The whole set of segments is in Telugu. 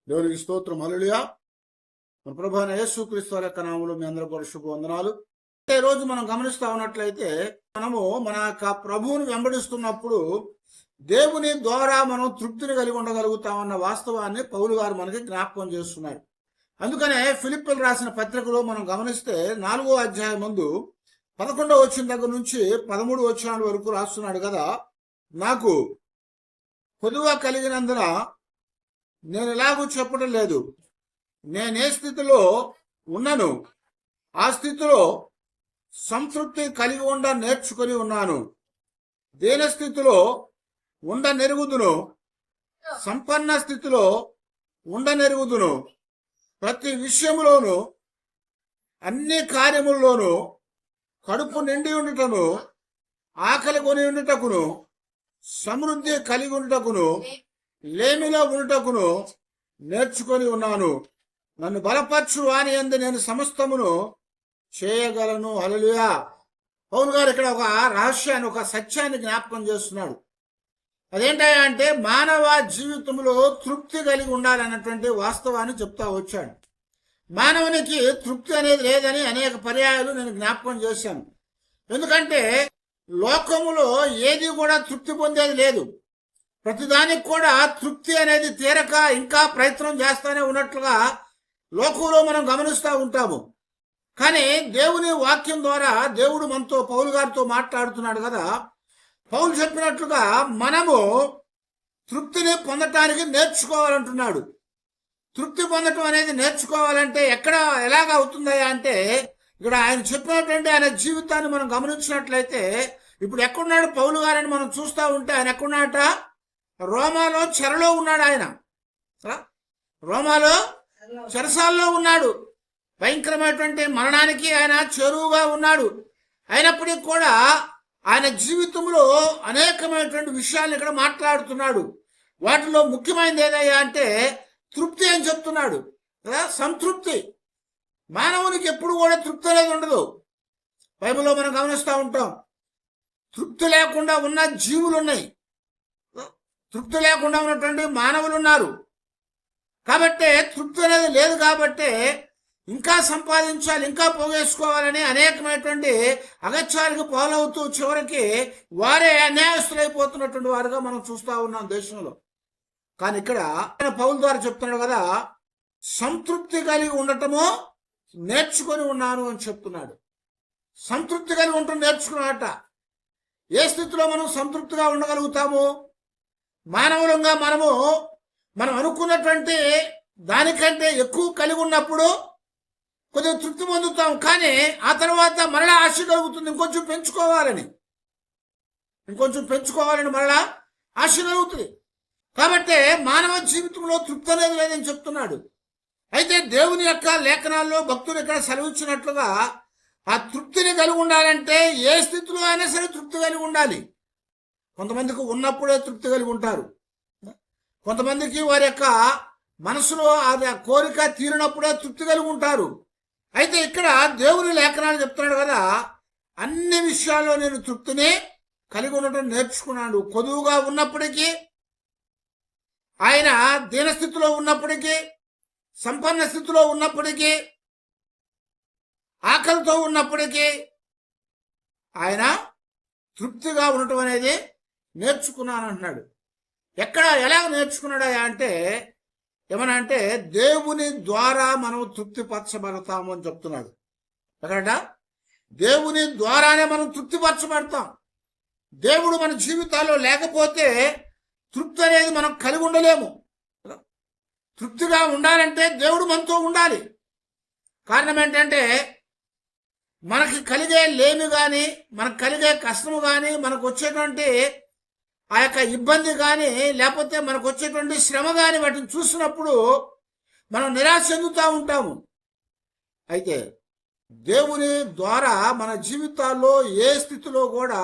దేవునికి స్తోత్రం. హల్లెలూయా. మన ప్రభు అయిన యేసుక్రీస్తు వారి యొక్క నామములో మీ అందరూ కూడా శుభవందనాలు. ఈ రోజు మనం గమనిస్తా ఉన్నట్లయితే మనము మన యొక్క ప్రభువుని వెంబడిస్తున్నప్పుడు దేవుని ద్వారా మనం తృప్తిని కలిగి ఉండగలుగుతామన్న వాస్తవాన్ని పౌలు గారు మనకి జ్ఞాపకం చేస్తున్నారు. అందుకనే ఫిలిప్పీలు రాసిన పత్రికలో మనం గమనిస్తే 4వ అధ్యాయం ముందు 11వ వచనం దగ్గర నుంచి 13 వచనాల వరకు రాస్తున్నాడు కదా. నాకు పొదువ కలిగినందున నేను ఎలాగూ చెప్పడం లేదు, నేనే స్థితిలో ఉన్నాను ఆ స్థితిలో సంతృప్తి కలిగి ఉండ నేర్చుకుని ఉన్నాను. దీన స్థితిలో ఉండ నెరుగుదును, సంపన్న స్థితిలో ఉండ నెరుగుదును. ప్రతి విషయంలోనూ అన్ని కార్యముల్లోనూ కడుపు నిండి ఉండుటను, ఆకలి కొని ఉండుటకును, సమృద్ధి కలిగి ఉండుటకును, లేమిలో ఉండుటకును నేర్చుకొని ఉన్నాను. నన్ను బలపరచు వాని యందు నేను సమస్తమును చేయగలను. హల్లెలూయా. పౌలు గారు ఇక్కడ ఒక రహస్యాన్ని, ఒక సత్యాన్ని జ్ఞాపకం చేస్తున్నాడు. అదేంటయ్యా అంటే మానవ జీవితంలో తృప్తి కలిగి ఉండాలన్నటువంటి వాస్తవాన్ని చెప్తా వచ్చాడు. మానవునికి తృప్తి అనేది లేదని అనేక పర్యాయాలు నేను జ్ఞాపకం చేశాను. ఎందుకంటే లోకములో ఏది కూడా తృప్తి పొందేది లేదు. ప్రతిదానికి కూడా తృప్తి అనేది తీరక ఇంకా ప్రయత్నం చేస్తూనే ఉన్నట్లుగా లోకంలో మనం గమనిస్తూ ఉంటాము. కానీ దేవుని వాక్యం ద్వారా దేవుడు మనతో, పౌలు గారితో మాట్లాడుతున్నాడు కదా. పౌలు చెప్పినట్లుగా మనము తృప్తిని పొందటానికి నేర్చుకోవాలంటున్నాడు. తృప్తి పొందటం అనేది నేర్చుకోవాలంటే ఎలాగ అవుతుందయ్యా అంటే, ఇక్కడ ఆయన చెప్పినటువంటి ఆయన జీవితాన్ని మనం గమనించినట్లయితే, ఇప్పుడు ఎక్కడున్నాడు పౌలు గారని మనం చూస్తూ ఉంటే ఆయన ఎక్కడున్నాడట? రోమాలో చెరలో ఉన్నాడు. ఆయన రోమాలో చెరసాల్లో ఉన్నాడు. భయంకరమైనటువంటి మరణానికి ఆయన చేరువుగా ఉన్నాడు. అయినప్పటికీ కూడా ఆయన జీవితంలో అనేకమైనటువంటి విషయాలు ఇక్కడ మాట్లాడుతున్నాడు. వాటిలో ముఖ్యమైనది ఏదయ్యా అంటే తృప్తి అని చెప్తున్నాడు. సంతృప్తి. మానవునికి ఎప్పుడు కూడా తృప్తి అనేది ఉండదు. బైబిల్లో మనం గమనిస్తూ ఉంటాం. తృప్తి లేకుండా ఉన్న జీవులు ఉన్నాయి, తృప్తి లేకుండా ఉన్నటువంటి మానవులు ఉన్నారు. కాబట్టి తృప్తి అనేది లేదు. కాబట్టి ఇంకా సంపాదించాలి, ఇంకా పోగేసుకోవాలని అనేకమైనటువంటి అగత్యాలకు పాలవుతూ చివరికి వారే అన్యాయస్తులైపోతున్నటువంటి వారుగా మనం చూస్తూ ఉన్నాం దేశంలో. కానీ ఇక్కడ పౌలు ద్వారా చెప్తున్నాడు కదా, సంతృప్తి కలిగి ఉండటము నేర్చుకొని ఉన్నాను అని చెప్తున్నాడు. సంతృప్తి కలిగి ఉండటం నేర్చుకున్నట. ఏ స్థితిలో మనం సంతృప్తిగా ఉండగలుగుతాము? మానవులంగా మనం అనుకున్నటువంటి దానికంటే ఎక్కువ కలిగి ఉన్నప్పుడు కొద్దిగా తృప్తి పొందుతాం. కానీ ఆ తర్వాత మరలా ఆశ కలుగుతుంది, ఇంకొంచెం పెంచుకోవాలని మరలా ఆశ కలుగుతుంది. కాబట్టి మానవ జీవితంలో తృప్తి అనేది లేదని చెప్తున్నాడు. అయితే దేవుని యొక్క లేఖనాల్లో భక్తులు ఇక్కడ సెలవిచ్చినట్లుగా ఆ తృప్తిని కలిగి ఉండాలంటే ఏ స్థితిలో అయినా సరే తృప్తి కలిగి ఉండాలి. కొంతమందికి ఉన్నప్పుడే తృప్తి కలిగి ఉంటారు. కొంతమందికి వారి యొక్క మనసులో అది కోరిక తీరినప్పుడే తృప్తి కలిగి ఉంటారు. అయితే ఇక్కడ దేవుని లేఖనాలు చెప్తున్నాడు కదా, అన్ని విషయాల్లో నేను తృప్తిని కలిగి ఉండటం నేర్చుకున్నాను. కొదువుగా ఉన్నప్పటికీ, ఆయన దీనస్థితిలో ఉన్నప్పటికీ, సంపన్న స్థితిలో ఉన్నప్పటికీ, ఆకలితో ఉన్నప్పటికీ ఆయన తృప్తిగా ఉండటం అనేది నేర్చుకున్నాను అంటున్నాడు. ఎలా నేర్చుకున్నాడా అంటే ఏమన్నా అంటే దేవుని ద్వారా మనం తృప్తిపరచబడతాము అని చెప్తున్నాడు. ఎక్కడట? దేవుని ద్వారానే మనం తృప్తిపరచబడతాం. దేవుడు మన జీవితాల్లో లేకపోతే తృప్తి అనేది మనం కలిగి ఉండలేము. తృప్తిగా ఉండాలంటే దేవుడు మనతో ఉండాలి. కారణం ఏంటంటే మనకి కలిగే లేమి కానీ, మనకు కలిగే కష్టము కానీ, మనకు వచ్చేటువంటి ఆ యొక్క ఇబ్బంది కానీ, లేకపోతే మనకు వచ్చేటువంటి శ్రమ కానీ, వాటిని చూసినప్పుడు మనం నిరాశ చెందుతూ ఉంటాము. అయితే దేవుని ద్వారా మన జీవితాల్లో ఏ స్థితిలో కూడా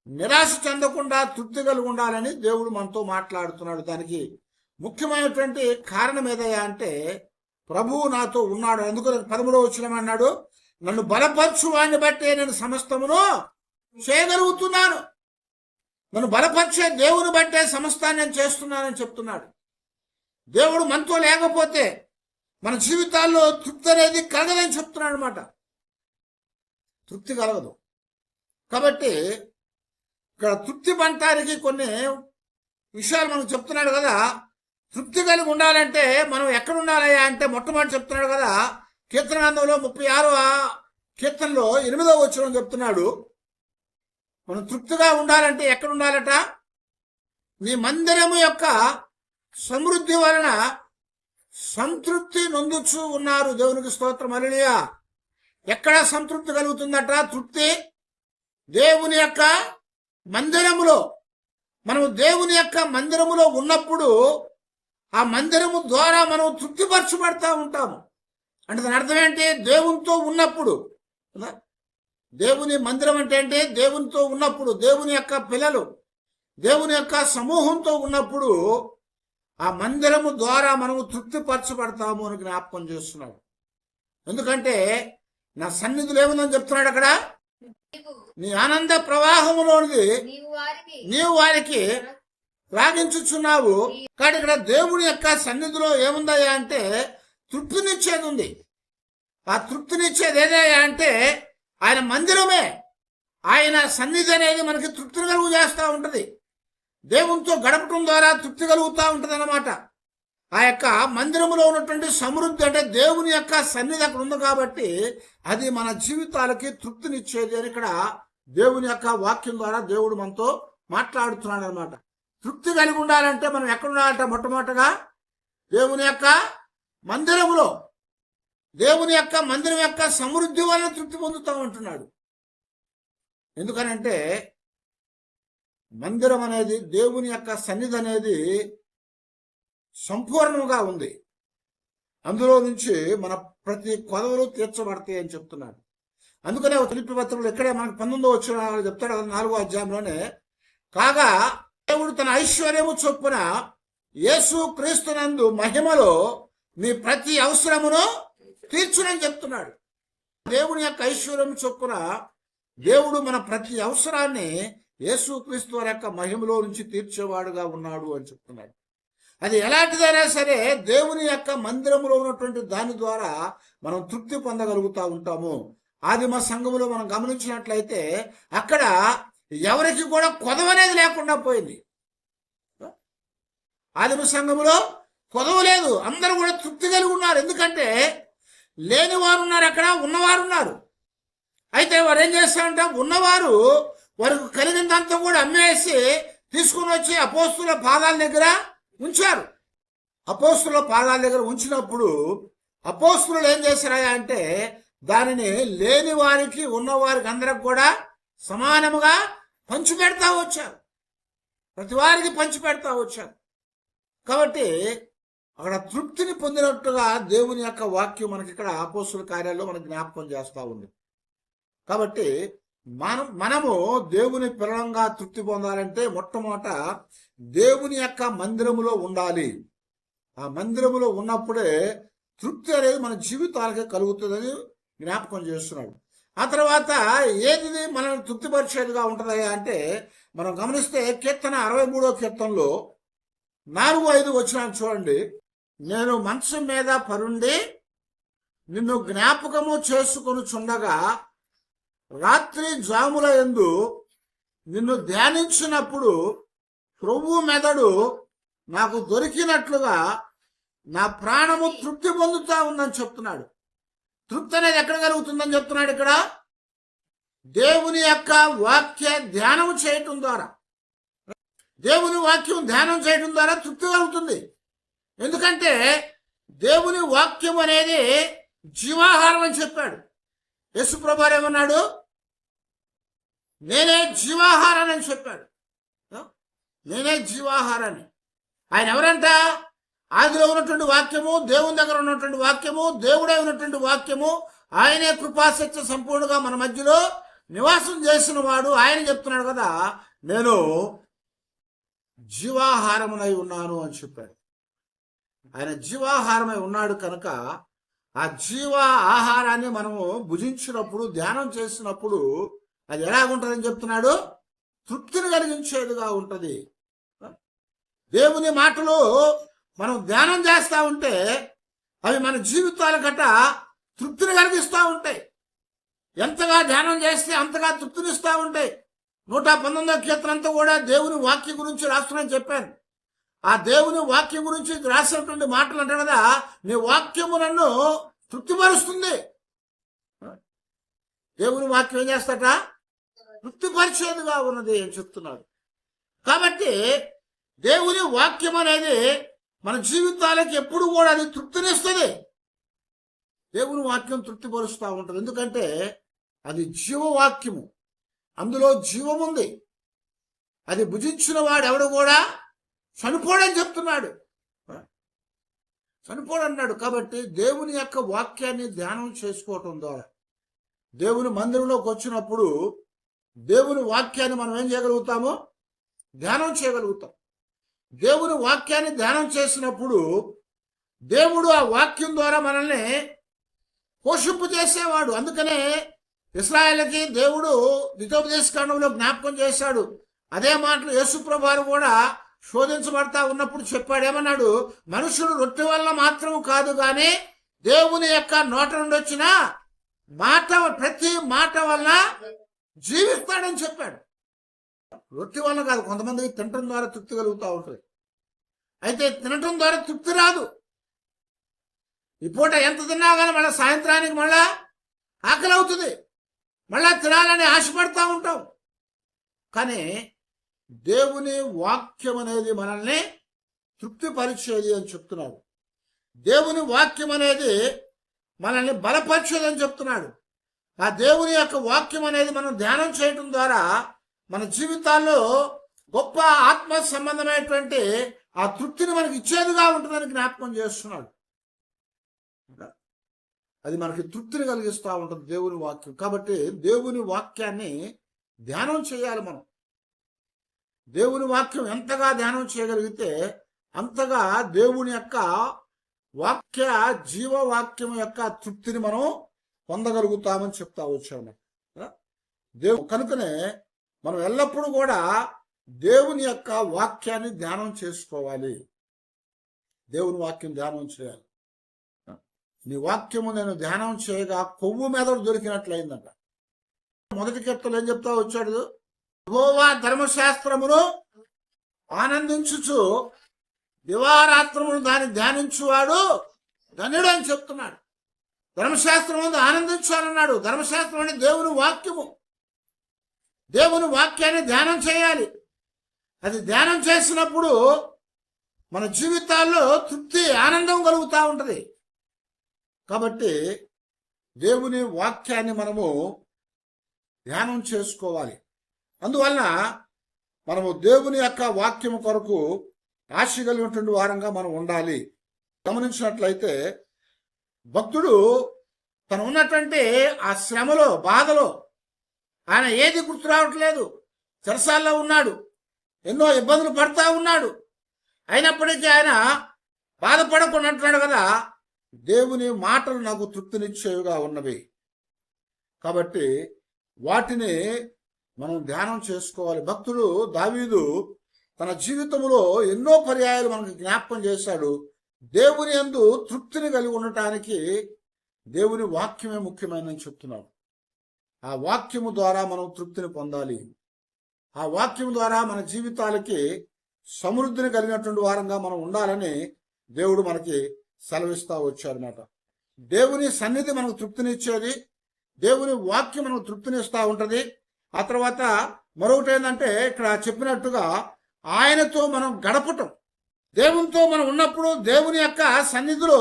నిరాశ చెందకుండా తృప్తి కలిగి ఉండాలని దేవుడు మనతో మాట్లాడుతున్నాడు. దానికి ముఖ్యమైనటువంటి కారణం ఏదయ్యా అంటే ప్రభువు నాతో ఉన్నాడు. అందుకని 13వ వచనం అన్నాడు, నన్ను బలపరచు వాడిని బట్టే నేను సమస్తమును చేయగలుగుతున్నాను. నన్ను బలపరిచే దేవుని బట్టే సమస్తాన్ని నేను చేస్తున్నానని చెప్తున్నాడు. దేవుడు మనతో లేకపోతే మన జీవితాల్లో తృప్తి అనేది కలగదని చెప్తున్నాడు అనమాట. తృప్తి కలగదు. కాబట్టి ఇక్కడ తృప్తి పొందటానికి కొన్ని విషయాలు మనకు చెప్తున్నాడు కదా. తృప్తి కలిగి ఉండాలంటే మనం ఎక్కడ ఉండాలయ్యా అంటే మొట్టమొదటి చెప్తున్నాడు కదా, కీర్తన గ్రంథంలో 36వ కీర్తనలో 8వ వచనం చెప్తున్నాడు. మనం తృప్తిగా ఉండాలంటే ఎక్కడ ఉండాలట? నీ మందిరము యొక్క సమృద్ధి వలన సంతృప్తి నొందుచు ఉన్నారు. దేవునికి స్తోత్రం, హల్లెలూయా. ఎక్కడ సంతృప్తి కలుగుతుందట? తృప్తి దేవుని యొక్క మందిరములో. మనము దేవుని యొక్క మందిరములో ఉన్నప్పుడు ఆ మందిరము ద్వారా మనం తృప్తిపరచబడతా ఉంటాము. అంటే దాని అర్థం ఏంటి? దేవునితో ఉన్నప్పుడు. దేవుని మందిరం అంటే ఏంటి? దేవునితో ఉన్నప్పుడు, దేవుని యొక్క పిల్లలు దేవుని యొక్క సమూహంతో ఉన్నప్పుడు ఆ మందిరము ద్వారా మనము తృప్తిపరచబడతాము అని జ్ఞాపకం చేస్తున్నాడు. ఎందుకంటే నా సన్నిధులు ఏముందని చెప్తున్నాడు అక్కడ? నీ ఆనంద ప్రవాహములోనిది నీవు వారికి రాగించుచున్నావు. కానీ ఇక్కడ దేవుని యొక్క సన్నిధిలో ఏముందయ్యా అంటే తృప్తినిచ్చేది ఉంది. ఆ తృప్తినిచ్చేది ఏదయ్యా అంటే ఆయన మందిరమే. ఆయన సన్నిధి అనేది మనకి తృప్తిని కలుగు చేస్తూ ఉంటుంది. దేవునితో గడపటం ద్వారా తృప్తి కలుగుతూ ఉంటుంది అన్నమాట. ఆ యొక్క మందిరంలో ఉన్నటువంటి సమృద్ధి అంటే దేవుని యొక్క సన్నిధి అక్కడ ఉంది కాబట్టి అది మన జీవితాలకి తృప్తినిచ్చేది అని ఇక్కడ దేవుని యొక్క వాక్యం ద్వారా దేవుడు మనతో మాట్లాడుతున్నాడు అనమాట. తృప్తి కలిగి ఉండాలంటే మనం ఎక్కడ ఉండాలంటే మొట్టమొదటగా దేవుని యొక్క మందిరములో, దేవుని యొక్క మందిరం యొక్క సమృద్ధి వలన తృప్తి పొందుతూ ఉంటున్నాడు. ఎందుకనంటే మందిరం అనేది, దేవుని యొక్క సన్నిధి అనేది సంపూర్ణంగా ఉంది. అందులో నుంచి మన ప్రతి కొదవలు తీర్చబడతాయి అని చెప్తున్నాడు. అందుకనే ఫిలిప్పీ పత్రికలో ఇక్కడే మనకు 19వ వచనం చెప్తాడు, 4వ అధ్యాయంలోనే. కాగా దేవుడు తన ఐశ్వర్యము చొప్పున యేసు క్రీస్తునందు మహిమలో మీ ప్రతి అవసరమును తీర్చునని చెప్తున్నాడు. దేవుని యొక్క ఐశ్వర్యం చొప్పున దేవుడు మన ప్రతి అవసరాన్ని యేసు క్రీస్తు వారి యొక్క మహిమలో నుంచి తీర్చేవాడుగా ఉన్నాడు అని చెప్తున్నాడు. అది ఎలాంటిదైనా సరే దేవుని యొక్క మందిరములో ఉన్నటువంటి దాని ద్వారా మనం తృప్తి పొందగలుగుతూ ఉంటాము. ఆదిమ సంఘములో మనం గమనించినట్లయితే అక్కడ ఎవరికి కూడా కొదవనేది లేకుండా పోయింది. ఆదిమ సంఘములో కొదవ లేదు, అందరూ కూడా తృప్తి కలిగి ఉన్నారు. ఎందుకంటే లేని వారు ఉన్నారు, అక్కడ ఉన్నవారు ఉన్నారు. అయితే వారు ఏం చేస్తారంటే ఉన్నవారు వారికి కలిగినంతా కూడా అమ్మేసి తీసుకుని వచ్చి అపోస్తుల పాదాల దగ్గర ఉంచారు. అపోస్తుల పాదాల దగ్గర ఉంచినప్పుడు అపోస్తులు ఏం చేశారా అంటే దానిని లేని వారికి ఉన్నవారికి అందరికి కూడా సమానముగా పంచిపెడతా వచ్చారు. ప్రతి వారికి పంచిపెడతా వచ్చారు. కాబట్టి అక్కడ తృప్తిని పొందినట్టుగా దేవుని యొక్క వాక్యం మనకి ఇక్కడ అపోస్తుల కార్యాల్లో మనకు జ్ఞాపకం చేస్తూ ఉంది. కాబట్టి మనము దేవుని పిల్లలంగా తృప్తి పొందాలంటే మొట్టమొదట దేవుని యొక్క మందిరములో ఉండాలి. ఆ మందిరములో ఉన్నప్పుడే తృప్తి అనేది మన జీవితాలకే కలుగుతుందని జ్ఞాపకం చేస్తున్నాడు. ఆ తర్వాత ఏది మనల్ని తృప్తిపరిచేదిగా ఉంటుందా అంటే మనం గమనిస్తే కీర్తన 63వ కీర్తనలో 4-5 వచనాలు చూడండి. నేను మంచం మీద పరుండి నిన్ను జ్ఞాపకము చేసుకొని చుండగా రాత్రి జాముల యందు నిన్ను ధ్యానించినప్పుడు ప్రభువు మెదడు నాకు దొరికినట్లుగా నా ప్రాణము తృప్తి పొందుతా ఉందని చెప్తున్నాడు. తృప్తి అనేది ఎక్కడ కలుగుతుందని చెప్తున్నాడు ఇక్కడ? దేవుని యొక్క వాక్య ధ్యానం చేయటం ద్వారా, దేవుని వాక్యం ధ్యానం చేయడం ద్వారా తృప్తి కలుగుతుంది. ఎందుకంటే దేవుని వాక్యం అనేది జీవాహారం అని చెప్పాడు. యేసుప్రభువారు ఏమన్నాడు? నేనే జీవాహారాన్ని అని చెప్పాడు. నేనే జీవాహారాన్ని. ఆయన ఎవరంట? ఆదిలో ఉన్నటువంటి వాక్యము, దేవుని దగ్గర ఉన్నటువంటి వాక్యము, దేవుడే ఉన్నటువంటి వాక్యము, ఆయనే కృపాసత్య సంపూర్ణంగా మన మధ్యలో నివాసం చేసిన వాడు. ఆయన చెప్తున్నాడు కదా, నేను జీవాహారమునై ఉన్నాను అని చెప్పాడు. ఆయన జీవాహారమై ఉన్నాడు కనుక ఆ జీవ ఆహారాన్ని మనము భుజించినప్పుడు, ధ్యానం చేసినప్పుడు అది ఎలాగుంటుందని చెప్తున్నాడు? తృప్తిని కలిగించేదిగా ఉంటుంది. దేవుని మాటలు మనం ధ్యానం చేస్తూ ఉంటే అవి మన జీవితాల గట్ట తృప్తిని కలిగిస్తూ ఉంటాయి. ఎంతగా ధ్యానం చేస్తే అంతగా తృప్తినిస్తూ ఉంటాయి. 119వ కీర్తన అంతా కూడా దేవుని వాక్యం గురించి రాస్తున్నాను చెప్పాను. ఆ దేవుని వాక్యం గురించి రాసినటువంటి మాటలు అంటే కదా, నీ వాక్యము నన్ను తృప్తిపరుస్తుంది. దేవుని వాక్యం ఏం చేస్తాట? తృప్తిపరిచేదిగా ఉన్నది అని చెప్తున్నాడు. కాబట్టి దేవుని వాక్యం అనేది మన జీవితాలకి ఎప్పుడు కూడా అది తృప్తినిస్తుంది. దేవుని వాక్యం తృప్తిపరుస్తూ ఉంటుంది. ఎందుకంటే అది జీవవాక్యము, అందులో జీవముంది. అది భుజించిన వాడు ఎవడు కూడా చనిపోడని చెప్తున్నాడు, చనిపోడన్నాడు. కాబట్టి దేవుని యొక్క వాక్యాన్ని ధ్యానం చేసుకోవటం ద్వారా దేవుని మందిరంలోకి వచ్చినప్పుడు దేవుని వాక్యాన్ని మనం ఏం చేయగలుగుతామో ధ్యానం చేయగలుగుతాం. దేవుని వాక్యాన్ని ధ్యానం చేసినప్పుడు దేవుడు ఆ వాక్యం ద్వారా మనల్ని పోషింపు చేసేవాడు. అందుకనే ఇశ్రాయేలుకి దేవుడు ద్వితోపదేశకాండంలో జ్ఞాపకం చేశాడు. అదే మాటలు యేసుప్రభువు కూడా శోధించబడతా ఉన్నప్పుడు చెప్పాడు. ఏమన్నాడు? మనుషుడు రొట్టె వల్ల మాత్రం కాదు కానీ దేవుని యొక్క నోట నుండి వచ్చిన మాట, ప్రతి మాట వల్ల జీవిస్తాడని చెప్పాడు. రొట్టె వల్ల కాదు, కొంతమందికి తినటం ద్వారా తృప్తి కలుగుతూ ఉంటుంది. అయితే తినటం ద్వారా తృప్తి రాదు. ఈ పూట ఎంత తిన్నా కానీ మళ్ళీ సాయంత్రానికి మళ్ళా ఆకలి అవుతుంది, మళ్ళా తినాలని ఆశపడతా ఉంటాం. కానీ దేవుని వాక్యం అనేది మనల్ని తృప్తిపరిచేది అని చెప్తున్నాడు. దేవుని వాక్యం అనేది మనల్ని బలపరిచేది అని చెప్తున్నాడు. ఆ దేవుని యొక్క వాక్యం అనేది మనం ధ్యానం చేయటం ద్వారా మన జీవితాల్లో గొప్ప ఆత్మ సంబంధమైనటువంటి ఆ తృప్తిని మనకి ఇచ్చేదిగా ఉంటుందని జ్ఞాపకం చేస్తున్నాడు. అది మనకి తృప్తిని కలిగిస్తూ ఉంటుంది దేవుని వాక్యం. కాబట్టి దేవుని వాక్యాన్ని ధ్యానం చేయాలి మనం. దేవుని వాక్యం ఎంతగా ధ్యానం చేయగలిగితే అంతగా దేవుని యొక్క వాక్య జీవవాక్యం యొక్క తృప్తిని మనం పొందగలుగుతామని చెప్తా వచ్చాము. కనుకనే మనం ఎల్లప్పుడూ కూడా దేవుని యొక్క వాక్యాన్ని ధ్యానం చేసుకోవాలి. దేవుని వాక్యం ధ్యానం చేయాలి. నీ వాక్యము నేను ధ్యానం చేయగా కొవ్వు మెదడు దొరికినట్లయిందంట. మొదటి కీర్తనలో ఏం చెప్తా వచ్చాడు? యెహోవా ధర్మశాస్త్రమును ఆనందించుచు దివారాత్రమును దాన్ని ధ్యానించువాడు ధన్యుడు అని చెప్తున్నాడు. ధర్మశాస్త్రం ఆనందించాలన్నాడు. ధర్మశాస్త్రం అంటే దేవుని వాక్యము. దేవుని వాక్యాన్ని ధ్యానం చేయాలి. అది ధ్యానం చేసినప్పుడు మన జీవితాల్లో తృప్తి, ఆనందం కలుగుతూ ఉంటుంది. కాబట్టి దేవుని వాక్యాన్ని మనము ధ్యానం చేసుకోవాలి. అందువలన మనము దేవుని యొక్క వాక్యము కొరకు ఆశ కలిగినటువంటి వారంగా మనం ఉండాలి. గమనించినట్లయితే భక్తుడు తను ఉన్నటువంటి ఆ శ్రమలో, బాధలో ఆయన ఏది గుర్తు రావట్లేదు. చెరసాల్లో ఉన్నాడు, ఎన్నో ఇబ్బందులు పడతా ఉన్నాడు. అయినప్పటికీ ఆయన బాధపడకుండా అంటున్నాడు కదా, దేవుని మాటలు నాకు తృప్తినిచ్చేవిగా ఉన్నవి. కాబట్టి వాటిని మనం ధ్యానం చేసుకోవాలి. భక్తుడు దావీదు తన జీవితంలో ఎన్నో పర్యాయాలు మనకు జ్ఞాపకం చేశాడు. దేవుని యందు తృప్తిని కలిగి ఉండటానికి దేవుని వాక్యమే ముఖ్యమైనని చెప్తున్నాడు. ఆ వాక్యము ద్వారా మనం తృప్తిని పొందాలి. ఆ వాక్యం ద్వారా మన జీవితాలకి సమృద్ధిని కలిగినటువంటి వారంగా మనం ఉండాలని దేవుడు మనకి సెలవిస్తా వచ్చారన్నమాట. దేవుని సన్నిధి మనకు తృప్తినిచ్చేది, దేవుని వాక్యం మనకు తృప్తినిస్తూ ఉంటుంది. ఆ తర్వాత మరొకటి ఏంటంటే ఇక్కడ చెప్పినట్టుగా ఆయనతో మనం గడపటం. దేవునితో మనం ఉన్నప్పుడు దేవుని యొక్క సన్నిధిలో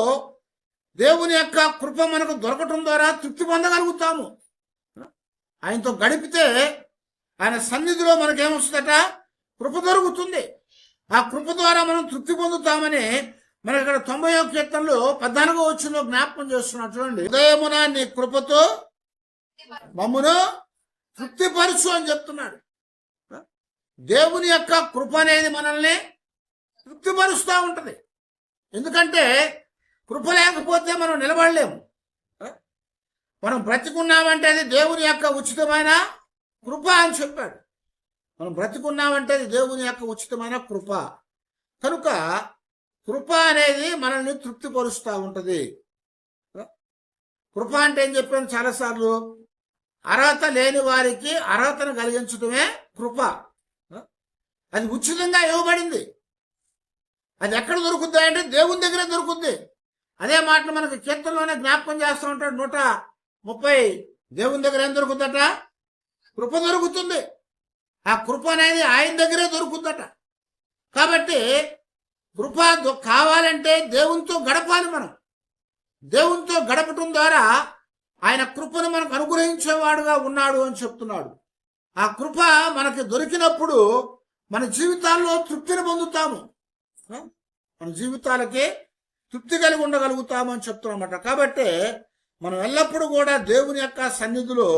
దేవుని యొక్క కృప మనకు దొరకటం ద్వారా తృప్తి పొందగలుగుతాము. ఆయనతో గడిపితే ఆయన సన్నిధిలో మనకేమొస్తుందట? కృప దొరుకుతుంది. ఆ కృప ద్వారా మనం తృప్తి పొందుతామని మనకి ఇక్కడ 90వ కీర్తనలో 14వ వచనంలో జ్ఞాపకం చేస్తున్నాడు. చూడండి, ఉదయమున నీ కృపతో మమ్మును తృప్తిపరచు అని చెప్తున్నాడు. దేవుని యొక్క కృప అనేది మనల్ని తృప్తిపరుస్తూ ఉంటుంది. ఎందుకంటే కృప లేకపోతే మనం నిలబడలేము. మనం బ్రతికున్నామంటే అది దేవుని యొక్క ఉచితమైన కృప అని చెప్పాడు. మనం బ్రతికున్నామంటే అది దేవుని యొక్క ఉచితమైన కృప. కనుక కృప అనేది మనల్ని తృప్తిపరుస్తూ ఉంటది. కృప అంటే ఏం చెప్పాను చాలాసార్లు, అర్హత లేని వారికి అర్హతను కలిగించడమే కృప. అది ఉచితంగా ఇవ్వబడింది. అది ఎక్కడ దొరుకుద్ది అంటే దేవుని దగ్గరే దొరుకుద్ది. అదే మాటను మనకు కీర్తనలోనే జ్ఞాపకం చేస్తూ ఉంటాడు. 130 దేవుని దగ్గర ఏం దొరుకుద్దట? కృప దొరుకుతుంది. ఆ కృప అనేది ఆయన దగ్గరే దొరుకుద్దట. కాబట్టి కృప కావాలంటే దేవునితో గడపాలి. మనం దేవునితో గడపటం ద్వారా ఆయన కృపను మనకు అనుగ్రహించేవాడుగా ఉన్నాడు అని చెప్తున్నాడు. ఆ కృప మనకి దొరికినప్పుడు మన జీవితాల్లో తృప్తిని పొందుతాము. మన జీవితాలకి తృప్తి కలిగి ఉండగలుగుతాము అని చెప్తున్నమాట. కాబట్టి మనం ఎల్లప్పుడూ కూడా దేవుని యొక్క సన్నిధిలో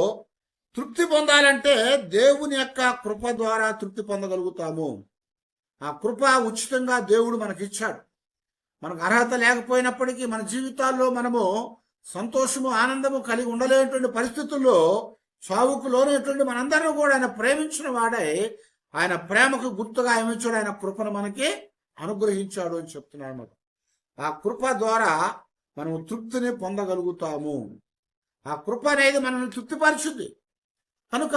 తృప్తి పొందాలంటే దేవుని యొక్క కృప ద్వారా తృప్తి పొందగలుగుతాము. ఆ కృప ఉచితంగా దేవుడు మనకిచ్చాడు. మనకు అర్హత లేకపోయినప్పటికీ మన జీవితాల్లో మనము సంతోషము ఆనందము కలిగి ఉండలేనటువంటి పరిస్థితుల్లో చావుకు లోనటువంటి మనందరినీ కూడా ఆయన ప్రేమించిన వాడై ఆయన ప్రేమకు గుర్తుగా ఏమిచ్చాడు? ఆయన కృపను మనకి అనుగ్రహించాడు అని చెప్తున్నాడు అన్నమాట. ఆ కృప ద్వారా మనము తృప్తిని పొందగలుగుతాము. ఆ కృప అనేది మనల్ని తృప్తిపరిచింది. కనుక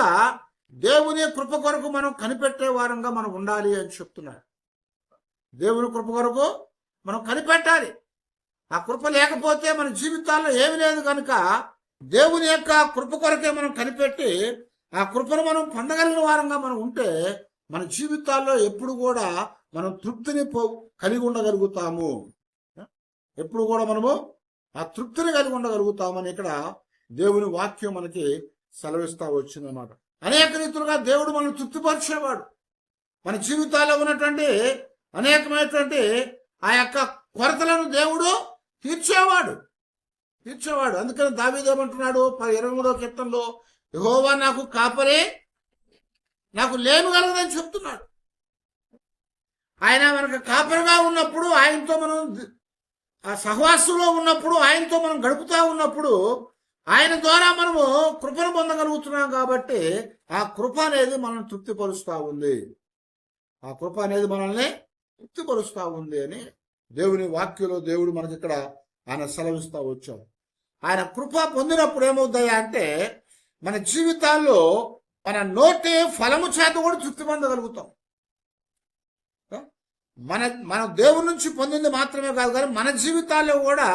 దేవుని కృప కొరకు మనం కనిపెట్టే వారంగా మనం ఉండాలి అని చెప్తున్నాడు. దేవుని కృప కొరకు మనం కనిపెట్టాలి. ఆ కృప లేకపోతే మన జీవితాల్లో ఏమి లేదు. కనుక దేవుని యొక్క కృప కొరకే మనం కనిపెట్టి ఆ కృపను మనం పొందగలిగిన వారంగా మనం ఉంటే మన జీవితాల్లో ఎప్పుడు కూడా మనం తృప్తిని కలిగి ఉండగలుగుతాము. ఎప్పుడు కూడా మనము ఆ తృప్తిని కలిగి ఉండగలుగుతామని ఇక్కడ దేవుని వాక్యం మనకి సెలవిస్తా వచ్చిందన్నమాట. అనేక రీతులుగా దేవుడు మనల్ని తృప్తిపరిచేవాడు. మన జీవితాల్లో ఉన్నటువంటి అనేకమైనటువంటి ఆ యొక్క కొరతలను దేవుడు తీర్చేవాడు. అందుకని దావీదు ఏమంటున్నాడు 23వ కీర్తనలో, యెహోవా నాకు కాపరే, నాకు లేమి కలగదని చెప్తున్నాడు. ఆయన మనకు కాపరిగా ఉన్నప్పుడు, ఆయనతో మనం ఆ సహవాసంలో ఉన్నప్పుడు, ఆయనతో మనం గడుపుతా ఉన్నప్పుడు ఆయన ద్వారా మనము కృపను పొందగలుగుతున్నాం. కాబట్టి ఆ కృప అనేది మనల్ని తృప్తిపరుస్తూ ఉంది. ఆ కృప అనేది మనల్ని తృప్తిపరుస్తూ ఉంది అని దేవుని వాక్యంలో దేవుడు మనకి ఇక్కడ ఆయన సెలవిస్తూ వచ్చాడు. ఆయన కృప పొందినప్పుడు ఏమవుతాయా అంటే మన జీవితాల్లో మన నోటి ఫలము చేత కూడా తృప్తి పొందగలుగుతాం. మన దేవుడి నుంచి పొందింది మాత్రమే కాదు, కానీ మన జీవితాల్లో కూడా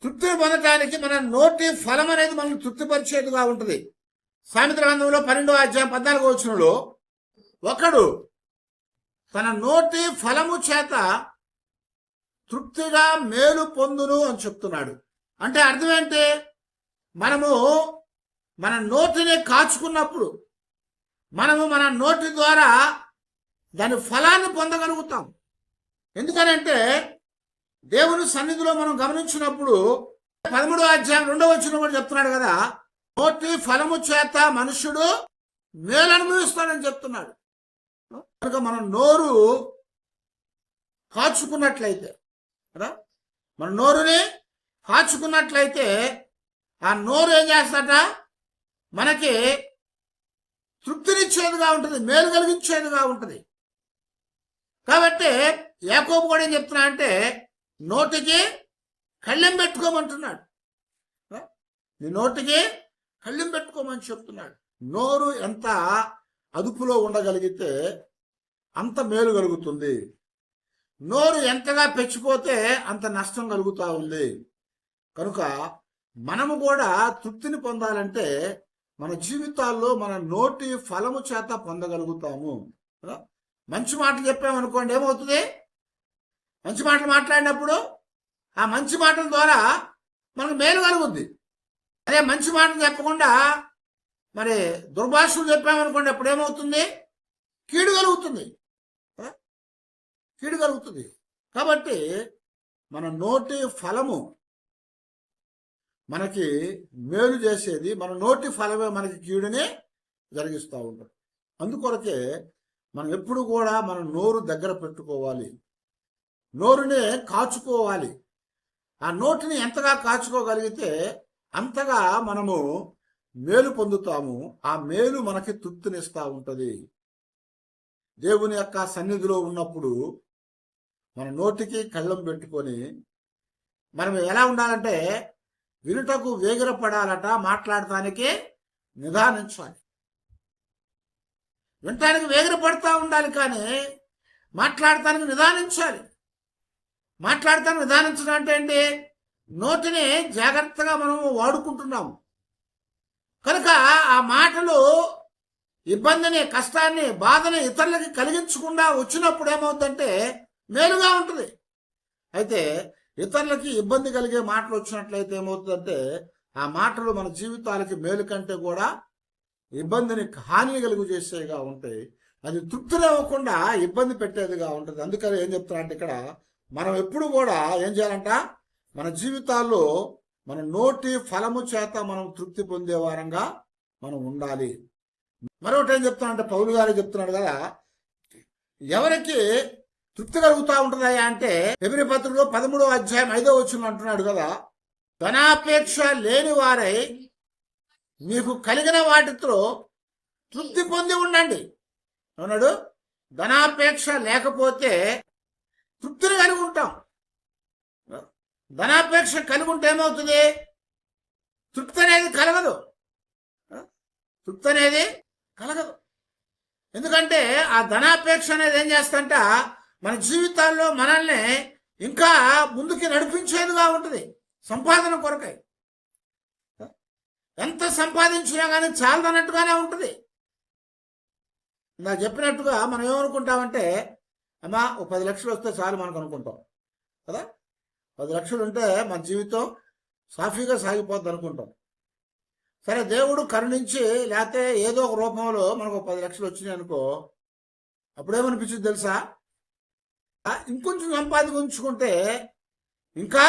తృప్తిని పొందటానికి మన నోటి ఫలం అనేది మనల్ని తృప్తిపరిచేదిగా ఉంటుంది. సామెతల గ్రంథంలో 12వ అధ్యాయం 14వ వచనంలో, ఒకడు తన నోటి ఫలము చేత తృప్తిగా మేలు పొందును అని చెప్తున్నాడు. అంటే అర్థం ఏంటి? మనము మన నోటిని కాచుకున్నప్పుడు మనము మన నోటి ద్వారా దాని ఫలాన్ని పొందగలుగుతాం. ఎందుకనంటే దేవుని సన్నిధిలో మనం గమనించినప్పుడు 13వ అధ్యాయం 2వ వచనం కూడా చెప్తున్నాడు కదా, నోటి ఫలము చేత మనుషుడు మేలు అనుభవిస్తాడని చెప్తున్నాడు. కనుక మనం నోరు కాచుకున్నట్లయితే కదా, మన నోరుని కాచుకున్నట్లయితే ఆ నోరు ఏం చేస్తాట? మనకి తృప్తినిచ్చేదిగా ఉంటుంది, మేలు కలిగించేదిగా ఉంటుంది. కాబట్టి యాకోబు కూడా ఏం చెప్తున్నా అంటే నోటికి కళ్ళెం పెట్టుకోమంటున్నాడు. నీ నోటికి కళ్ళెం పెట్టుకోమని చెప్తున్నాడు. నోరు ఎంత అదుపులో ఉండగలిగితే అంత మేలు కలుగుతుంది. నోరు ఎంతగా పెంచిపోతే అంత నష్టం కలుగుతూ ఉంది. కనుక మనము కూడా తృప్తిని పొందాలంటే మన జీవితాల్లో మన నోటి ఫలము చేత పొందగలుగుతాము. మంచి మాటలు చెప్పామనుకోండి, ఏమవుతుంది? మంచి మాటలు మాట్లాడినప్పుడు ఆ మంచి మాటల ద్వారా మనకు మేలు కలుగుద్ది. అదే మంచి మాటలు చెప్పకుండా మరి దుర్భాషలు చెప్పామనుకోండి, అప్పుడు ఏమవుతుంది? కీడు కలుగుతుంది. కాబట్టి మన నోటి ఫలము మనకి మేలు చేసేది, మన నోటి ఫలమే మనకి కీడుని జరిగిస్తూ ఉంటుంది. అందుకొరకే మనం ఎప్పుడు కూడా మన నోరు దగ్గర పెట్టుకోవాలి, నోరుని కాచుకోవాలి. ఆ నోటిని ఎంతగా కాచుకోగలిగితే అంతగా మనము మేలు పొందుతాము. ఆ మేలు మనకి తృప్తినిస్తూ ఉంటుంది. దేవుని యొక్క సన్నిధిలో ఉన్నప్పుడు మన నోటికి కళ్ళం పెట్టుకొని మనం ఎలా ఉండాలంటే వినుటకు వేగిరపడాలట, మాట్లాడటానికి నిదానించాలి. వినటానికి వేగిరపడతా ఉండాలి కానీ మాట్లాడటానికి నిదానించాలి. మాట్లాడటానికి నిదానించడం అంటే ఏంటి? నోటిని జాగ్రత్తగా మనం వాడుకుంటున్నాము కనుక ఆ మాటలు ఇబ్బందిని, కష్టాన్ని, బాధని ఇతరులకి కలిగించకుండా వచ్చినప్పుడు ఏమవుతుందంటే మేలుగా ఉంటుంది. అయితే ఇతరులకి ఇబ్బంది కలిగే మాటలు వచ్చినట్లయితే ఏమవుతుందంటే ఆ మాటలు మన జీవితాలకి మేలు కంటే కూడా ఇబ్బందిని, హాని కలుగు చేసేగా ఉంటాయి. అది తృప్తినివ్వకుండా ఇబ్బంది పెట్టేదిగా ఉంటుంది. అందుకని ఏం చెప్తున్నా అంటే ఇక్కడ మనం ఎప్పుడు కూడా ఏం చేయాలంట, మన జీవితాల్లో మన నోటి ఫలము చేత మనం తృప్తి పొందే వారంగా మనం ఉండాలి. మరొకటి ఏం చెప్తానంటే పౌలు గారు చెప్తున్నాడు కదా, ఎవరికి తృప్తి కలుగుతూ ఉంటుందా అంటే హెబ్రీ పత్రికలో 13వ అధ్యాయం 5వ వచనం అంటున్నాడు కదా, ధనాపేక్ష లేని వారై మీకు కలిగిన వాటితో తృప్తి పొంది ఉండండి అన్నాడు. ధనాపేక్ష లేకపోతే తృప్తిని కలిగి ఉంటాం. ధనాపేక్ష కలిగి ఉంటే ఏమవుతుంది? తృప్తి అనేది కలగదు. తృప్తి అనేది కలగదు. ఎందుకంటే ఆ ధనాపేక్ష అనేది ఏం చేస్తంట మన జీవితాల్లో మనల్ని ఇంకా ముందుకి నడిపించేదిగా ఉంటుంది. సంపాదన కొరకై ఎంత సంపాదించినా కానీ చాలదన్నట్టుగానే ఉంటుంది. నాకు చెప్పినట్టుగా మనం ఏమనుకుంటామంటే, అమ్మా ఓ 10 లక్షలు వస్తే చాలు మనకు అనుకుంటాం కదా. 10 లక్షలు ఉంటే మన జీవితం సాఫీగా సాగిపోద్ది అనుకుంటాం. సరే దేవుడు కరుణించి లేకపోతే ఏదో ఒక రూపంలో మనకు 10 లక్షలు వచ్చినాయి అనుకో, అప్పుడేమనిపించింది తెలుసా? ఇంకొంచెం సంపాదించుకుంటే ఇంకా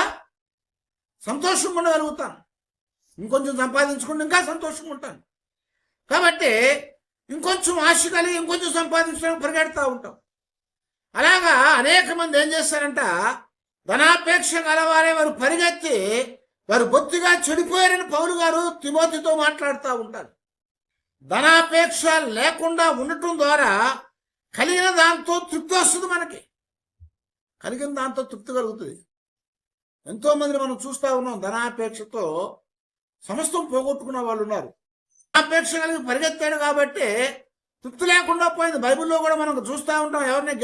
సంతోషంగా ఉండగలుగుతాను, ఇంకొంచెం సంపాదించుకుంటే ఇంకా సంతోషంగా ఉంటాను. కాబట్టి ఇంకొంచెం ఆశ కలిగి ఇంకొంచెం సంపాదించడానికి పరిగెడతా ఉంటాం. అలాగా అనేక మంది ఏం చేస్తారంట, ధనాపేక్ష గలవారే వారు పరిగెత్తి వారు బొత్తిగా చెడిపోయారని పౌలు గారు తిమోతితో మాట్లాడుతూ ఉంటారు. ధనాపేక్ష లేకుండా ఉండటం ద్వారా కలిగిన దాంతో తృప్తి వస్తుంది. మనకి కలిగిన దాంతో తృప్తి కలుగుతుంది. ఎంతో మందిని మనం చూస్తూ ఉన్నాం, ధనాపేక్షతో సమస్తం పోగొట్టుకున్న వాళ్ళు ఉన్నారు. ధనాపేక్ష కలిగి పరిగెత్తాడు కాబట్టి తృప్తి లేకుండా పోయింది. బైబిల్లో కూడా మనం చూస్తూ ఉంటాం. ఎవరిని?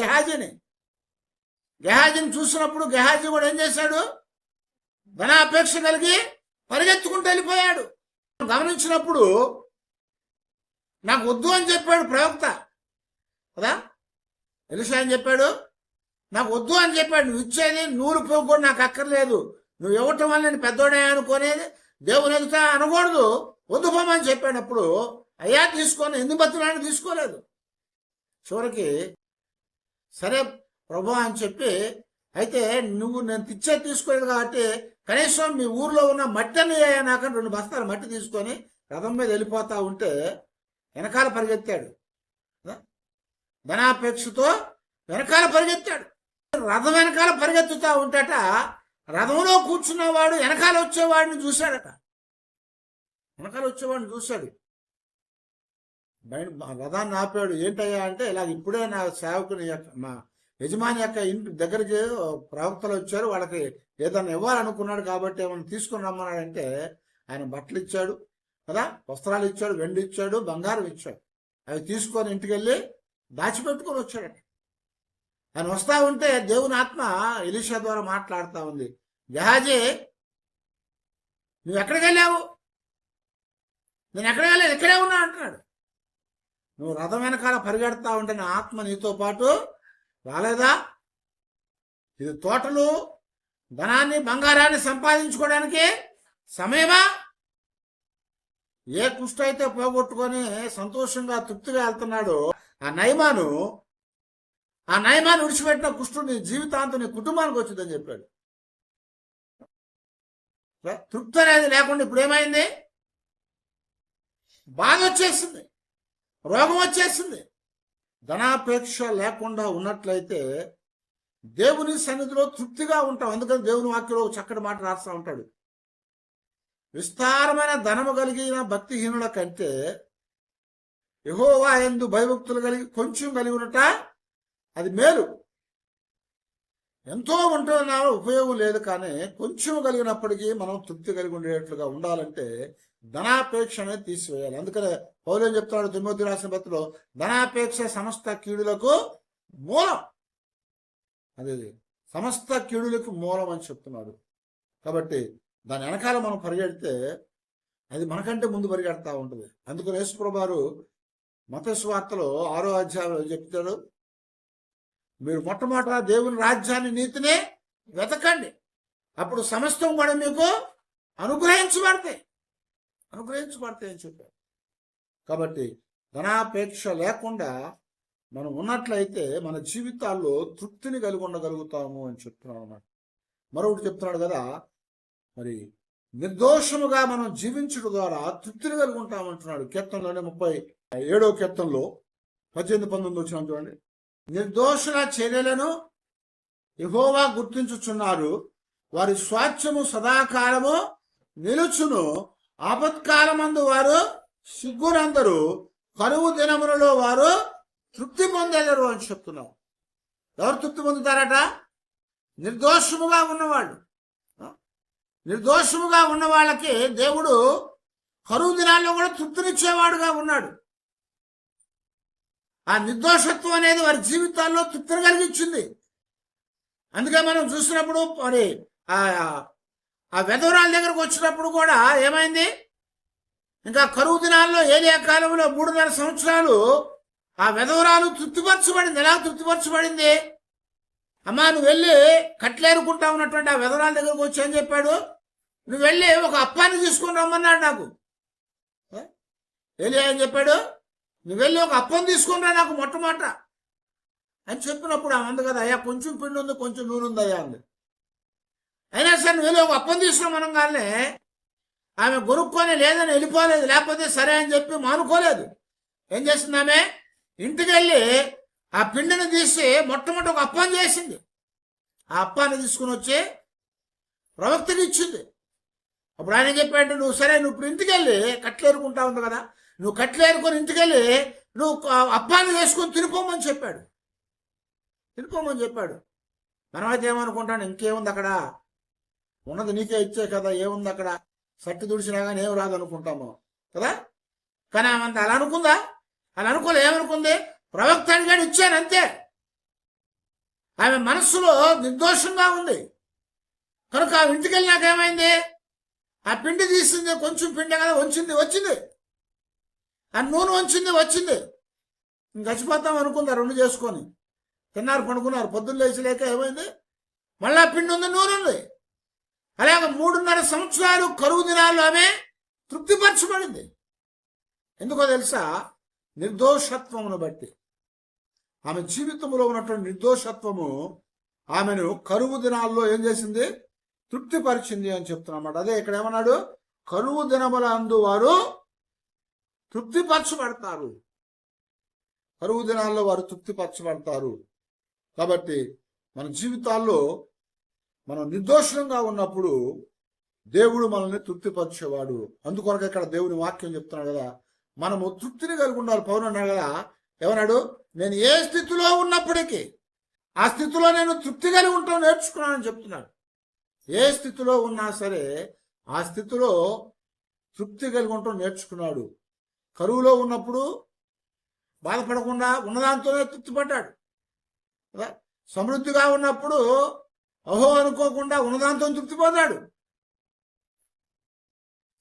గెహాజీని చూసినప్పుడు గెహాజీ కూడా ఏం చేశాడు? ధనాపేక్ష కలిగి పరిగెత్తుకుంటూ వెళ్ళిపోయాడు. గమనించినప్పుడు నాకు వద్దు అని చెప్పాడు ప్రవక్త కదా. ఎలీషా అని చెప్పాడు, నాకు వద్దు అని చెప్పాడు. నువ్వు ఇచ్చేది 100 రూపాయలు కూడా నాకు అక్కర్లేదు, నువ్వు ఇవ్వటం వల్ల నేను పెద్దోడే అనుకునేది దేవుని ఎదుట అనకూడదు, వద్దు పోమని చెప్పాడప్పుడు అయ్యా తీసుకొని ఎందుకు బతులాన్ని తీసుకోలేదు. చివరికి సరే ప్రభు అని చెప్పి, అయితే నువ్వు నేను తీసుకోలేదు కాబట్టి కనీసం మీ ఊర్లో ఉన్న మట్టి అని నాకని 2 బస్తాల మట్టి తీసుకొని రథం మీద వెళ్ళిపోతా ఉంటే వెనకాల పరిగెత్తాడు. ధనాపేక్షతో వెనకాల పరిగెత్తాడు. రథం వెనకాల పరిగెత్తుతా ఉంటట రథంలో కూర్చున్నవాడు వెనకాల వచ్చేవాడిని చూశాడట. వెనకాల వచ్చేవాడిని చూశాడు, రథాన్ని ఆపాడు. ఏంటయ్యా అంటే, ఇలా ఇప్పుడే నా సేవకుని మా యజమాని యొక్క ఇంటి దగ్గరికి ప్రవక్తలు వచ్చారు, వాళ్ళకి ఏదైనా ఇవ్వాలనుకున్నాడు కాబట్టి ఏమైనా తీసుకుని రమ్మన్నాడంటే ఆయన బట్టలు ఇచ్చాడు కదా, వస్త్రాలు ఇచ్చాడు, వెండి ఇచ్చాడు, బంగారం ఇచ్చాడు. అవి తీసుకొని ఇంటికి వెళ్ళి దాచిపెట్టుకొని వచ్చాడట. ఆయన వస్తా ఉంటే దేవుని ఆత్మ ఎలీషా ద్వారా మాట్లాడుతూ ఉంది, గెహాజీ నువ్వు ఎక్కడికి వెళ్ళావు? నేను ఎక్కడికి వెళ్ళాను, ఇక్కడే ఉన్నా అంటున్నాడు. నువ్వు రథం వెనకాల పరిగెడతా ఉంటే నా ఆత్మ నీతో పాటు రాలేదా? ఇది తోటలు, ధనాన్ని, బంగారాన్ని సంపాదించుకోవడానికి సమయమా? ఏ కుష్టి అయితే పోగొట్టుకొని సంతోషంగా తృప్తిగా వెళ్తున్నాడో ఆ నయమాను విడిచిపెట్టిన కుష్టుని జీవితాంతం నీ కుటుంబానికి వచ్చిందని చెప్పాడు. తృప్తి అనేది లేకుండా ఇప్పుడు ఏమైంది? బాధ వచ్చేసింది, రోగం వచ్చేసింది. ధనాపేక్ష లేకుండా ఉన్నట్లయితే దేవుని సన్నిధిలో తృప్తిగా ఉంటాం. అందుకని దేవుని వాక్యంలో చక్కటి మాట రాస్తూ ఉంటాడు, విస్తారమైన ధనము కలిగిన భక్తిహీనుల కంటే యెహోవా యందు భయభక్తులు కలిగి కొంచెం కలిగి ఉన్నట అది మేలు. ఎంతో ఉంటున్నా ఉపయోగం లేదు, కానీ కొంచెం కలిగినప్పటికీ మనం తృప్తి కలిగి ఉండేట్లుగా ఉండాలంటే ధనాపేక్ష అనేది తీసివేయాలి. అందుకనే పౌలు ఏం చెప్తున్నాడు తిమోతి రాసిన పత్రికలో, ధనాపేక్ష సమస్త కీడులకు మూలం. అది సమస్త కీడులకు మూలం అని చెప్తున్నాడు. కాబట్టి దాని వెనకాల మనం పరిగెడితే అది మనకంటే ముందు పరిగెడతా ఉంటుంది. అందుకని యేసుప్రభువు వారు మత్తయి సువార్తలో 6వ అధ్యాయంలో చెప్తాడు, మీరు మొట్టమొదట దేవుని రాజ్యాన్ని నీతినే వెతకండి, అప్పుడు సమస్తం కూడా మీకు అనుగ్రహించబడతాయి అని చెప్పారు. కాబట్టి ధనాపేక్ష లేకుండా మనం ఉన్నట్లయితే మన జీవితాల్లో తృప్తిని కలిగి ఉండగలుగుతాము అని చెప్తున్నాడు అన్నమాట. మరొకటి చెప్తున్నాడు కదా, మరి నిర్దోషముగా మనం జీవించడం ద్వారా తృప్తిని కలిగి ఉంటామంటున్నాడు. కీర్తనలోనే 37వ కీర్తనలో 18-19 వచ్చిన చూడండి. నిర్దోషుల చర్యలను యెహోవా గుర్తించుచున్నారు, వారి స్వాస్థ్యము సదాకాలము నిలుచును, ఆపత్కాలమందు వారు సిగ్గునందరు, కరువు దినములలో వారు తృప్తి పొందలేరు అని చెప్తున్నాం. ఎవరు తృప్తి పొందుతారట? నిర్దోషముగా ఉన్నవాళ్ళు. నిర్దోషముగా ఉన్న వాళ్ళకి దేవుడు కరువు దినాల్లో కూడా తృప్తినిచ్చేవాడుగా ఉన్నాడు. ఆ నిర్దోషత్వం అనేది వారి జీవితాల్లో తృప్తిని కలిగించింది. అందుకే మనం చూసినప్పుడు మరి ఆ వెధవరాల దగ్గరకు వచ్చినప్పుడు కూడా ఏమైంది, ఇంకా కరువు దినాల్లో ఏలియా కాలంలో 3.5 సంవత్సరాలు ఆ వెధవరాలు తృప్తిపరచబడింది. ఎలా తృప్తిపరచబడింది? అమ్మా నువ్వు వెళ్ళి కట్లేరుకుంటా ఉన్నటువంటి ఆ వెధవరాల దగ్గరకు వచ్చి ఏం చెప్పాడు, నువ్వు వెళ్ళి ఒక అప్పాన్ని తీసుకొని రమ్మన్నాడు నాకు. ఏలియా ఏం చెప్పాడు, నువ్వు వెళ్ళి ఒక అప్పం తీసుకొని రా నాకు మొట్టమొదట అని చెప్పినప్పుడు ఆమె అంది కదా, అయ్యా కొంచెం పిండి ఉంది కొంచెం నూనె ఉంది అయ్యా అంది. అయినా సరే నువ్వు వెళ్ళి ఒక అప్పం తీసుకున్నాం కానీ ఆమె కొనుక్కొని లేదని వెళ్ళిపోలేదు, లేకపోతే సరే అని చెప్పి మానుకోలేదు. ఏం చేసింది ఆమె? ఇంటికి వెళ్ళి ఆ పిండిని తీసి మొట్టమొదటి ఒక అప్పం చేసింది. ఆ అప్పాన్ని తీసుకుని వచ్చి ప్రవక్తకి ఇచ్చింది. అప్పుడు ఆయన చెప్పాడు, నువ్వు సరే నువ్వు ఇప్పుడు ఇంటికి వెళ్ళి కట్లేరుకుంటా ఉంది కదా, నువ్వు కట్లేరుకొని ఇంటికి వెళ్ళి నువ్వు అప్పాన్ని వేసుకొని తినిపోమని చెప్పాడు. మనమైతే ఏమనుకుంటాను, ఇంకేముంది అక్కడ, ఉన్నది నీకే ఇచ్చే కదా, ఏముంది అక్కడ, సట్టి దుడిచినా కానీ ఏం రాదనుకుంటాము కదా. కానీ ఆమె అలా అనుకుందా? అలా అనుకోలే. ఏమనుకుంది? ప్రవక్త అడిగాడు ఇచ్చాను అంతే. ఆమె మనస్సులో నిర్దోషంగా ఉంది కనుక ఆ ఇంటికి వెళ్ళినాక ఏమైంది, ఆ పిండి తీసింది, కొంచెం పిండి కదా వచ్చింది, ఆ నూనె వచ్చింది. గచ్చిపోతాం అనుకుందా, 2 చేసుకొని తిన్నారు, పడుకున్నారు. పొద్దున్న లేచలేక ఏమైంది, మళ్ళా పిండి ఉంది, నూనె ఉంది. అలాగే 3.5 సంవత్సరాలు కరువు దినాల్లో ఆమె తృప్తిపరచబడింది. ఎందుకో తెలుసా? నిర్దోషత్వమును బట్టి. ఆమె జీవితంలో ఉన్నటువంటి నిర్దోషత్వము ఆమెను కరువు దినాల్లో ఏం చేసింది? తృప్తిపరిచింది అని చెప్తున్నమాట. అదే ఇక్కడ ఏమన్నాడు, కరువు దినముల అందు వారు తృప్తిపరచబడతారు. కరువు దినాల్లో వారు తృప్తిపరచబడతారు. కాబట్టి మన జీవితాల్లో మనం నిర్దోషంగా ఉన్నప్పుడు దేవుడు మనల్ని తృప్తిపరిచేవాడు. అందుకొరకు ఇక్కడ దేవుని వాక్యం చెప్తున్నాడు కదా, మనము తృప్తిని కలిగి ఉండాలి. పౌలు అన్నాడు కదా, ఏమన్నాడు, నేను ఏ స్థితిలో ఉన్నప్పటికీ ఆ స్థితిలో నేను తృప్తి కలిగి ఉంటాను నేర్చుకున్నానని చెప్తున్నాడు. ఏ స్థితిలో ఉన్నా సరే ఆ స్థితిలో తృప్తి కలిగి ఉంటాం నేర్చుకున్నాడు. కరువులో ఉన్నప్పుడు బాధపడకుండా ఉన్నదాంతోనే తృప్తిపడ్డాడు కదా. సమృద్ధిగా ఉన్నప్పుడు అహో అనుకోకుండా ఉన్నదాంతో తృప్తిపడ్డాడు.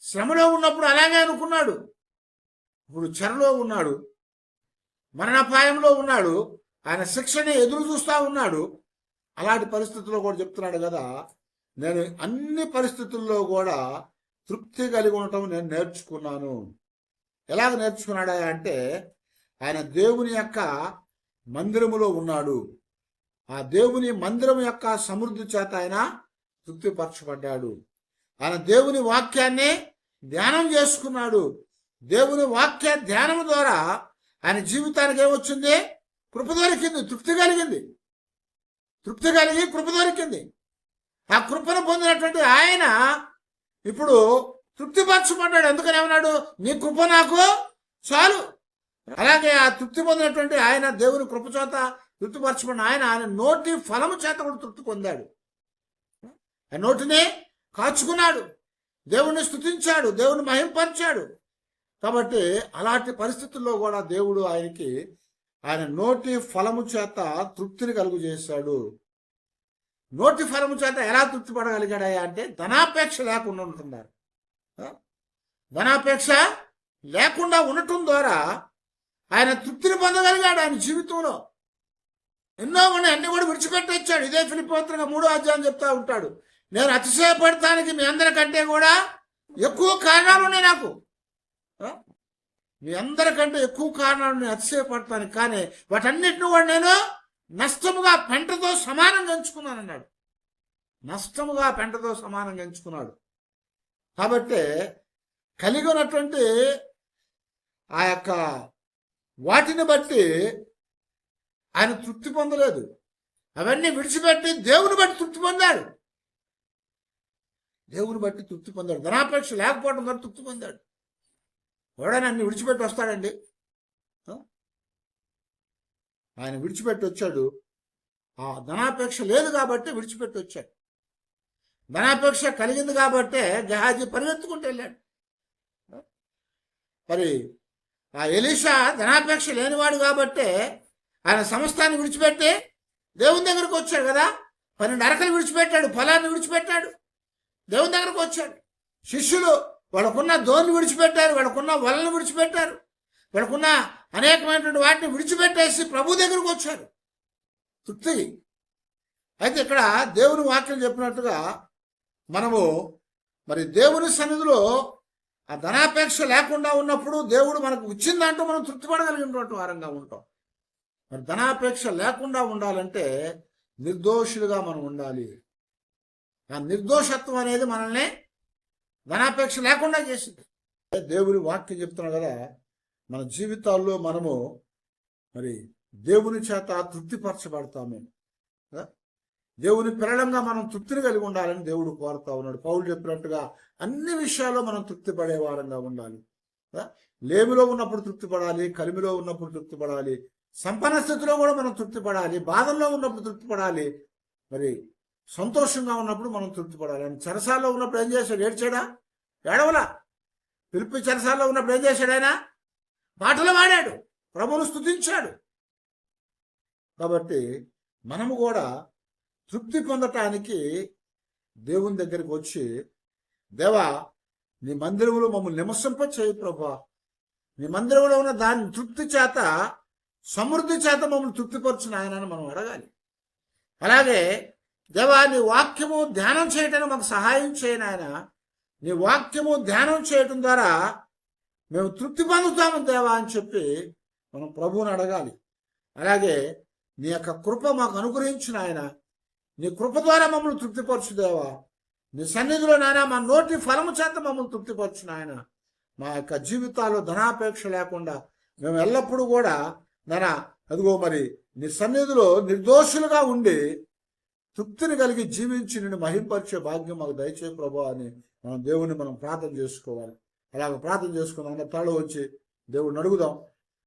శ్రమలో ఉన్నప్పుడు అలాగే అనుకున్నాడు. ఇప్పుడు చెరలో ఉన్నాడు, మరణాపాయంలో ఉన్నాడు, ఆయన శిక్షని ఎదురు చూస్తా ఉన్నాడు. అలాంటి పరిస్థితుల్లో కూడా చెప్తున్నాడు కదా, నేను అన్ని పరిస్థితుల్లో కూడా తృప్తి కలిగి ఉండటం నేను నేర్చుకున్నాను. ఎలాగ నేర్చుకున్నాడా అంటే, ఆయన దేవుని యొక్క మందిరములో ఉన్నాడు. ఆ దేవుని మందిరం యొక్క సమృద్ధి చేత ఆయన తృప్తిపరచబడ్డాడు. ఆయన దేవుని వాక్యాన్ని ధ్యానం చేసుకున్నాడు. దేవుని వాక్య ధ్యానం ద్వారా ఆయన జీవితానికి ఏమొచ్చింది? కృప దొరికింది, తృప్తి కలిగింది. కృప దొరికింది. ఆ కృపను పొందినటువంటి ఆయన ఇప్పుడు తృప్తిపరచబడ్డాడు. ఎందుకని ఏమన్నాడు? నీ కృప నాకు చాలు. అలాగే ఆ తృప్తి పొందినటువంటి ఆయన దేవుని కృప చేత తృప్తిపరచబడిన ఆయన నోటి ఫలము చేత కూడా తృప్తి పొందాడు. ఆ నోటిని కాచుకున్నాడు, దేవుణ్ణి స్తుతించాడు, దేవుని మహింపరిచాడు. కాబట్టి అలాంటి పరిస్థితుల్లో కూడా దేవుడు ఆయన నోటి ఫలము చేత తృప్తిని కలుగు చేశాడు. నోటి ఫలము చేత ఎలా తృప్తి పడగలిగాడయా అంటే ధనాపేక్ష లేకుండా ఉంటున్నారు. ధనాపేక్ష లేకుండా ఉండటం ద్వారా ఆయన తృప్తిని పొందగలిగాడు. ఆయన జీవితంలో ఎన్నో ఉన్నాయి, అన్ని కూడా విడిచిపెట్టొచ్చాడు. ఇదే ఫిలిప్పీ పత్రిక 3వ అధ్యాయం చెప్తా ఉంటాడు, నేను అతిశయపడటానికి మీ అందరికంటే కూడా ఎక్కువ కారణాలు ఉన్నాయి, నాకు మీ అందరికంటే ఎక్కువ కారణాలు నేను అతిశయపడతాను, కానీ వాటన్నిటిని కూడా నేను నష్టముగా పెంటతో సమానంగా ఎంచుకున్నాను అన్నాడు. నష్టముగా పెంటతో సమానంగా ఎంచుకున్నాడు. కాబట్టి కలిగి ఉన్నటువంటి ఆ యొక్క వాటిని బట్టి ఆయన తృప్తి పొందలేదు. అవన్నీ విడిచిపెట్టి దేవుని బట్టి తృప్తి పొందాడు. దేవుని బట్టి తృప్తి పొందాడు. ధనాపేక్ష లేకపోవడం ద్వారా తృప్తి పొందాడు. ఎవడైనా అన్ని విడిచిపెట్టి వస్తాడండి? ఆయన విడిచిపెట్టి వచ్చాడు. ఆ ధనాపేక్ష లేదు కాబట్టి విడిచిపెట్టి వచ్చాడు. ధనాపేక్ష కలిగింది కాబట్టే గెహాజీ పరిగెత్తుకుంటూ వెళ్ళాడు. మరి ఆ ఎలీషా ధనాపేక్ష లేనివాడు కాబట్టే ఆయన సమస్తాన్ని విడిచిపెట్టి దేవుని దగ్గరకు వచ్చాడు కదా. 12 అరకలు విడిచిపెట్టాడు, పొలాన్ని విడిచిపెట్టాడు, దేవుని దగ్గరకు వచ్చాడు. శిష్యులు వాళ్ళకున్న ధోని విడిచిపెట్టారు, వాళ్ళకున్న వలను విడిచిపెట్టారు, వాళ్ళకున్న అనేకమైనటువంటి వాటిని విడిచిపెట్టేసి ప్రభు దగ్గరకు వచ్చారు తృప్తి. అయితే ఇక్కడ దేవుని వాక్యం చెప్పినట్టుగా మనము మరి దేవుని సన్నిధిలో ఆ ధనాపేక్ష లేకుండా ఉన్నప్పుడు దేవుడు మనకు ఇచ్చిందంటూ మనం తృప్తి పడగలిగినటువంటి వారంగా ఉంటాం. మరి ధనాపేక్ష లేకుండా ఉండాలంటే నిర్దోషులుగా మనం ఉండాలి. ఆ నిర్దోషత్వం అనేది మనల్ని ధనాపేక్ష లేకుండా చేసింది. దేవుని వాక్యం చెప్తున్నాడు కదా, మన జీవితాల్లో మనము మరి దేవుని చేత తృప్తిపరచబడతాము. దేవుని పిల్లలంగా మనం తృప్తిని కలిగి ఉండాలని దేవుడు కోరుతా ఉన్నాడు. పౌలు చెప్పినట్టుగా అన్ని విషయాల్లో మనం తృప్తి పడే వారంగా ఉండాలి. లేమిలో ఉన్నప్పుడు తృప్తి పడాలి, కలిమిలో ఉన్నప్పుడు తృప్తి పడాలి, సంపన్న స్థితిలో కూడా మనం తృప్తి పడాలి, బాధల్లో ఉన్నప్పుడు తృప్తి పడాలి, మరి సంతోషంగా ఉన్నప్పుడు మనం తృప్తి పడాలి. ఆయన చెరసాల్లో ఉన్నప్పుడు ఏం చేశాడు? ఏడ్చాడా? ఏడవలా. ఫిలిప్పీ చెరసాల్లో ఉన్నప్పుడు ఏం చేశాడు? ఆయన పాటలు పాడాడు, ప్రభువును స్తుతించాడు. కాబట్టి మనము కూడా తృప్తి పొందటానికి దేవుని దగ్గరికి వచ్చి, దేవా నీ మందిరంలో మమ్మల్ని నివసింప చేయి ప్రభా, నీ మందిరంలో ఉన్న దాని తృప్తి చేత సమృద్ధి చేత మమ్మల్ని తృప్తిపరచు నాయనని మనం అడగాలి. అలాగే దేవా నీ వాక్యము ధ్యానం చేయటానికి మాకు సహాయం చేయను ఆయన, నీ వాక్యము ధ్యానం చేయటం ద్వారా మేము తృప్తి పొందుతాము దేవా అని చెప్పి మనం ప్రభువుని అడగాలి. అలాగే నీ యొక్క కృప మాకు అనుగ్రహించిన ఆయన, నీ కృప ద్వారా మమ్మల్ని తృప్తిపరచు దేవా, నీ సన్నిధిలో నాయన మా నోటి ఫలము చేత మమ్మల్ని తృప్తిపరచు నాయన. మా యొక్క జీవితాల్లో ధనాపేక్ష లేకుండా మేము ఎల్లప్పుడూ కూడా నాయన అదిగో మరి నీ సన్నిధిలో నిర్దోషులుగా ఉండి తృప్తిని కలిగి జీవించి నిన్ను మహింపరిచే భాగ్యం మాకు దయచే ప్రభా అని మనం దేవుని మనం ప్రార్థన చేసుకోవాలి. అలాగ ప్రార్థన చేసుకున్నాం. తల వచ్చి దేవుడిని అడుగుదాం.